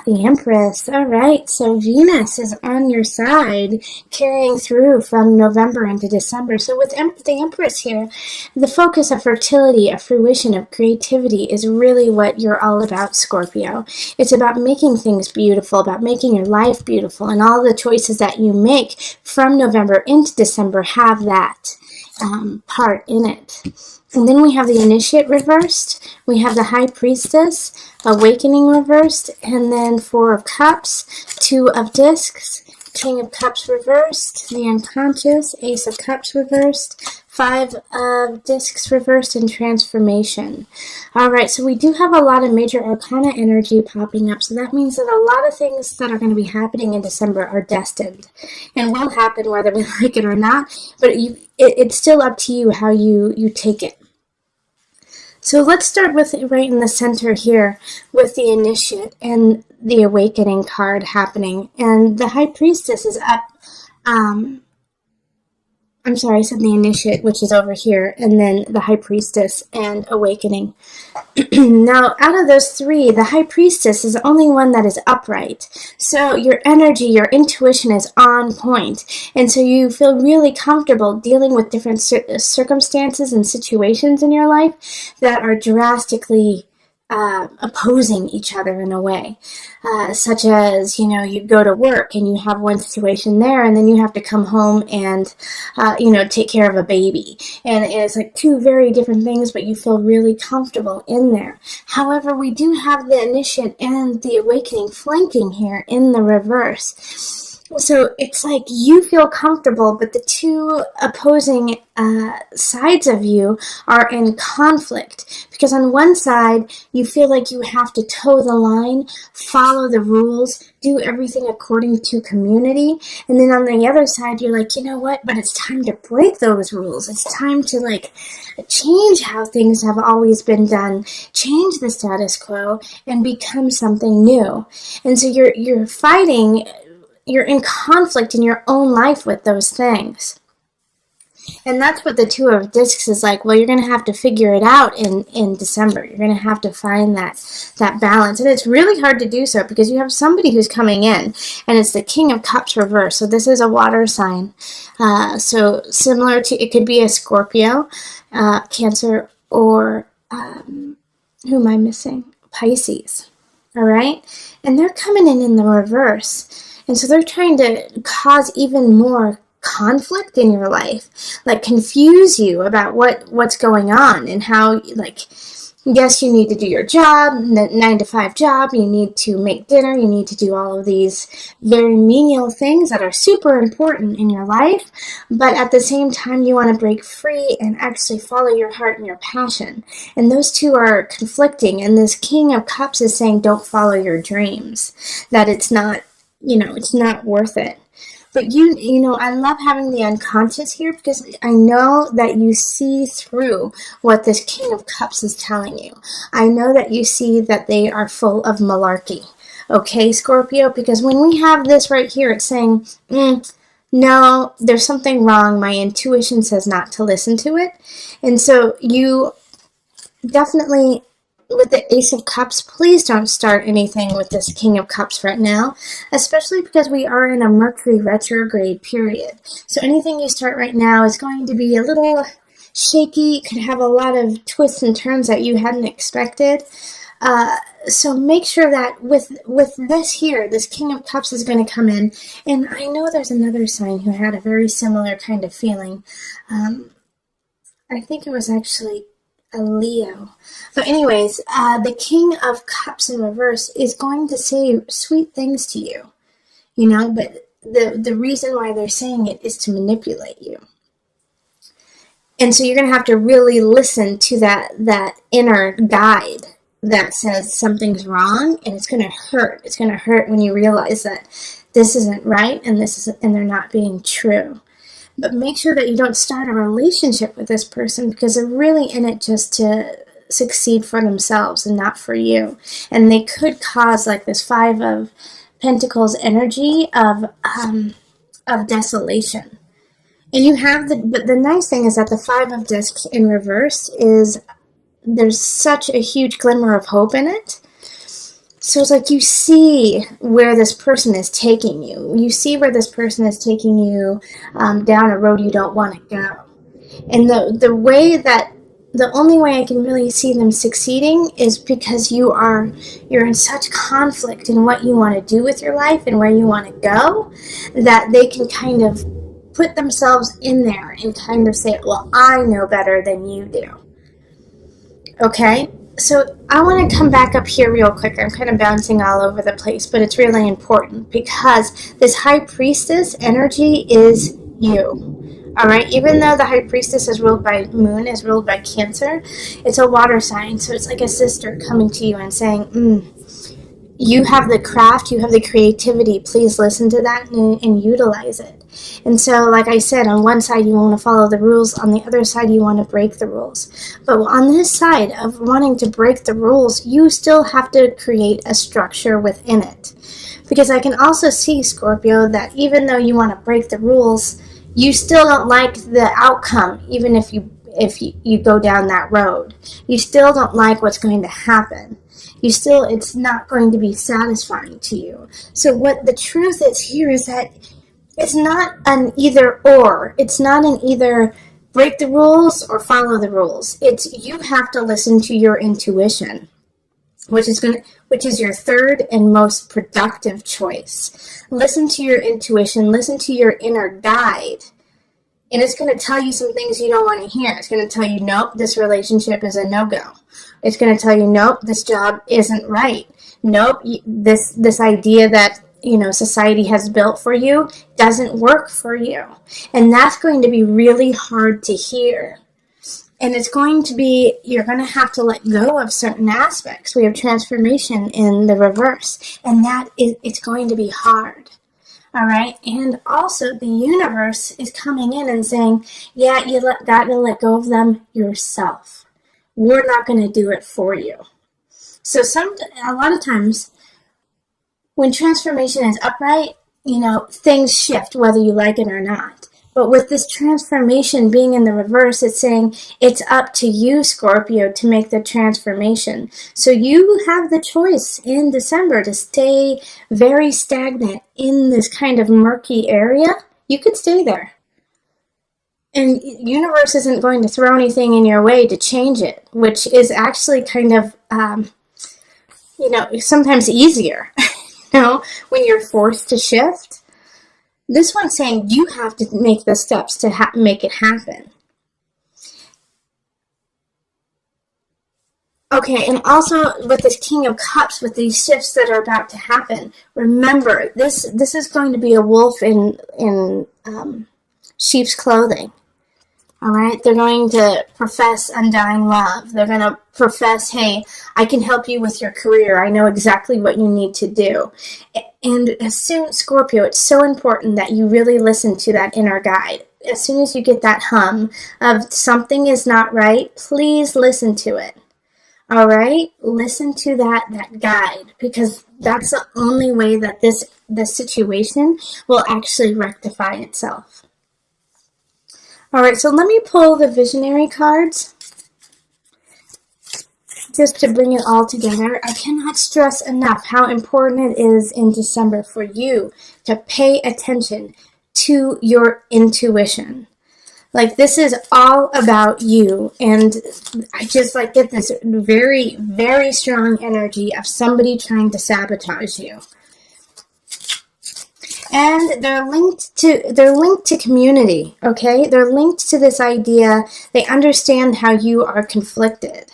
the Empress. All right, so Venus is on your side, carrying through from November into December. So with the Empress here, the focus of fertility, of fruition, of creativity is really what you're all about, Scorpio. It's about making things beautiful, about making your life beautiful, and all the choices that you make from November into December have that part in it. And then we have the Initiate reversed, we have the High Priestess, Awakening reversed, and then Four of Cups, Two of Discs, King of Cups reversed, the Unconscious, Ace of Cups reversed, Five of Discs reversed, and Transformation. Alright, so we do have a lot of major arcana energy popping up, so that means that a lot of things that are going to be happening in December are destined, and will happen whether we like it or not, but it's still up to you how you take it. So let's start with right in the center here with the Initiate and the Awakening card happening. And the High Priestess is up, I'm sorry, I said the Initiate, which is over here, and then the High Priestess and Awakening. Now, out of those three, the High Priestess is the only one that is upright. So your energy, your intuition is on point. And so you feel really comfortable dealing with different circumstances and situations in your life that are drastically opposing each other in a way, such as, you go to work and you have one situation there, and then you have to come home and, take care of a baby. And it's like two very different things, but you feel really comfortable in there. However, we do have the Initiate and the Awakening flanking here in the reverse. So it's like you feel comfortable, but the two opposing sides of you are in conflict. Because on one side, you feel like you have to toe the line, follow the rules, do everything according to community. And then on the other side, you're like, you know what? But it's time to break those rules. It's time to change how things have always been done, change the status quo, and become something new. And so you're fighting. You're in conflict in your own life with those things. And that's what the Two of Discs is like. Well, you're going to have to figure it out in December. You're going to have to find that balance. And it's really hard to do so because you have somebody who's coming in, and it's the King of Cups reversed. So this is a water sign. So similar to, it could be a Scorpio, Cancer, or who am I missing? Pisces. All right? And they're coming in the reverse. And so they're trying to cause even more conflict in your life, confuse you about what's going on and how, yes, you need to do your job, 9-to-5 job, you need to make dinner, you need to do all of these very menial things that are super important in your life, but at the same time, you want to break free and actually follow your heart and your passion. And those two are conflicting, and this King of Cups is saying, don't follow your dreams, that it's not, it's not worth it. But I love having the Unconscious here because I know that you see through what this King of Cups is telling you. I know that you see that they are full of malarkey. Okay, Scorpio? Because when we have this right here, it's saying, no, there's something wrong. My intuition says not to listen to it. And so you definitely, with the Ace of Cups, please don't start anything with this King of Cups right now, especially because we are in a Mercury retrograde period. So anything you start right now is going to be a little shaky, could have a lot of twists and turns that you hadn't expected. So make sure that with this here, this King of Cups is going to come in. And I know there's another sign who had a very similar kind of feeling. I think it was actually a Leo. But anyways, the King of Cups in reverse is going to say sweet things to you, but the reason why they're saying it is to manipulate you. And so you're going to have to really listen to that inner guide that says something's wrong, and it's going to hurt. It's going to hurt when you realize that this isn't right and they're not being true. But make sure that you don't start a relationship with this person because they're really in it just to succeed for themselves and not for you. And they could cause this Five of Pentacles energy of desolation. And you have but the nice thing is that the Five of Discs in reverse is, there's such a huge glimmer of hope in it. So it's like you see where this person is taking you. You see where this person is taking you down a road you don't want to go. And the only way I can really see them succeeding is because you're in such conflict in what you want to do with your life and where you want to go, that they can kind of put themselves in there and kind of say, well, I know better than you do. Okay? So I want to come back up here real quick. I'm kind of bouncing all over the place, but it's really important because this High Priestess energy is you. All right? Even though the High Priestess is ruled by Moon, is ruled by Cancer, it's a water sign. So it's like a sister coming to you and saying, you have the craft, you have the creativity. Please listen to that and utilize it. And so, like I said, on one side you want to follow the rules, on the other side you want to break the rules. But on this side of wanting to break the rules, you still have to create a structure within it. Because I can also see, Scorpio, that even though you want to break the rules, you still don't like the outcome, even if you go down that road. You still don't like what's going to happen. It's not going to be satisfying to you. So what the truth is here is that it's not an either or. It's not an either break the rules or follow the rules. It's you have to listen to your intuition, which is your third and most productive choice. Listen to your intuition, listen to your inner guide. And it's going to tell you some things you don't want to hear. It's going to tell you, nope, this relationship is a no-go. It's going to tell you, nope, this job isn't right. Nope, this idea that society has built for you doesn't work for you. And that's going to be really hard to hear. And it's going to be, you're going to have to let go of certain aspects. We have transformation in the reverse. And it's going to be hard. All right. And also the universe is coming in and saying, yeah, got to let go of them yourself. We're not going to do it for you. So a lot of times when transformation is upright, things shift whether you like it or not. But with this transformation being in the reverse, it's saying it's up to you, Scorpio, to make the transformation. So you have the choice in December to stay very stagnant in this kind of murky area. You could stay there. And universe isn't going to throw anything in your way to change it, which is actually kind of, sometimes easier, when you're forced to shift. This one's saying you have to make the steps to make it happen. Okay, and also with this King of Cups, with these shifts that are about to happen, remember, this is going to be a wolf in sheep's clothing. All right, they're going to profess undying love. They're going to profess, hey, I can help you with your career. I know exactly what you need to do. And as soon, Scorpio, it's so important that you really listen to that inner guide. As soon as you get that hum of something is not right, please listen to it. All right, listen to that guide, because that's the only way that this situation will actually rectify itself. All right, so let me pull the visionary cards just to bring it all together. I cannot stress enough how important it is in December for you to pay attention to your intuition. Like, this is all about you, and I just get this very, very strong energy of somebody trying to sabotage you. And they're linked to community, okay? They're linked to this idea. They understand how you are conflicted.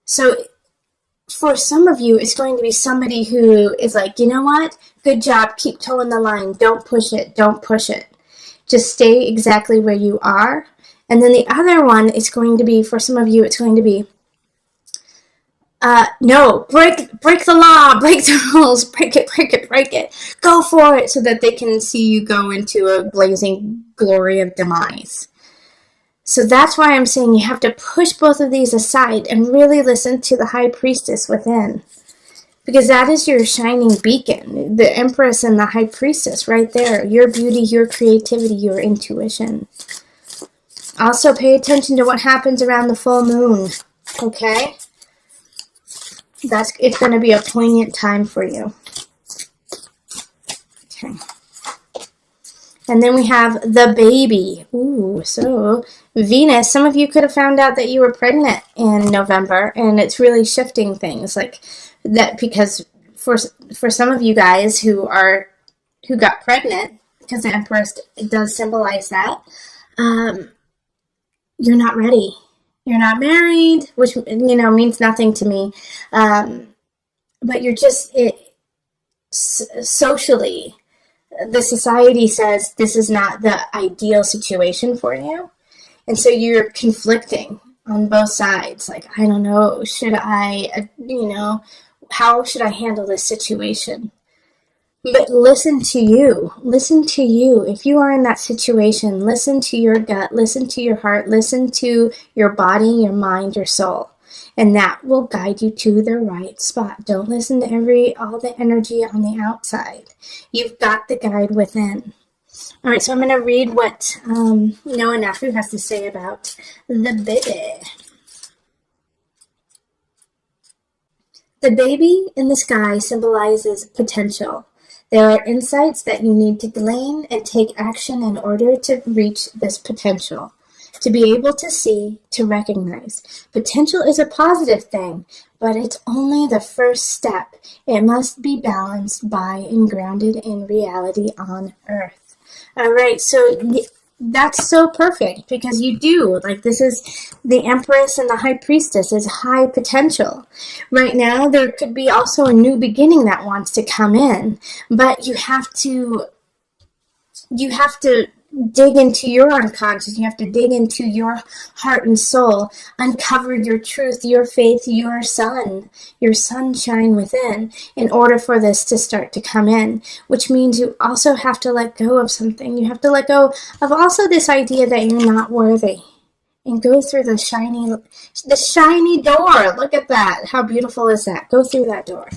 So for some of you, it's going to be somebody who is like, you know what? Good job. Keep towing the line. Don't push it. Don't push it. Just stay exactly where you are. And then the other one is going to be, for some of you, it's going to be, no, break the law, break the rules, break it. Go for it, so that they can see you go into a blazing glory of demise. So that's why I'm saying you have to push both of these aside and really listen to the High Priestess within. Because that is your shining beacon, the Empress and the High Priestess right there. Your beauty, your creativity, your intuition. Also pay attention to what happens around the full moon, okay? It's going to be a poignant time for you. Okay. And then we have the baby. Ooh, so Venus, some of you could have found out that you were pregnant in November, and it's really shifting things like that, because for some of you guys who got pregnant, because the Empress does symbolize that, you're not ready. You're not married, which, means nothing to me. But you're just, socially, the society says this is not the ideal situation for you. And so you're conflicting on both sides. Like, I don't know, should I, how should I handle this situation? But listen to you. Listen to you. If you are in that situation, listen to your gut, listen to your heart, listen to your body, your mind, your soul. And that will guide you to the right spot. Don't listen to all the energy on the outside. You've got the guide within. All right, so I'm going to read what Noah Nafu has to say about the baby. The baby in the sky symbolizes potential. There are insights that you need to glean and take action in order to reach this potential. To be able to see, to recognize. Potential is a positive thing, but it's only the first step. It must be balanced by and grounded in reality on Earth. All right, so that's so perfect, because you do. Like, this is the Empress and the High Priestess is high potential. Right now, there could be also a new beginning that wants to come in, but you have to dig into your unconscious. You have to dig into your heart and soul, uncover your truth, your faith, your sunshine within, in order for this to start to come in, which means you also have to let go of something. You have to let go of also this idea that you're not worthy, and go through the shiny door. Look at that. How beautiful is that? Go through that door.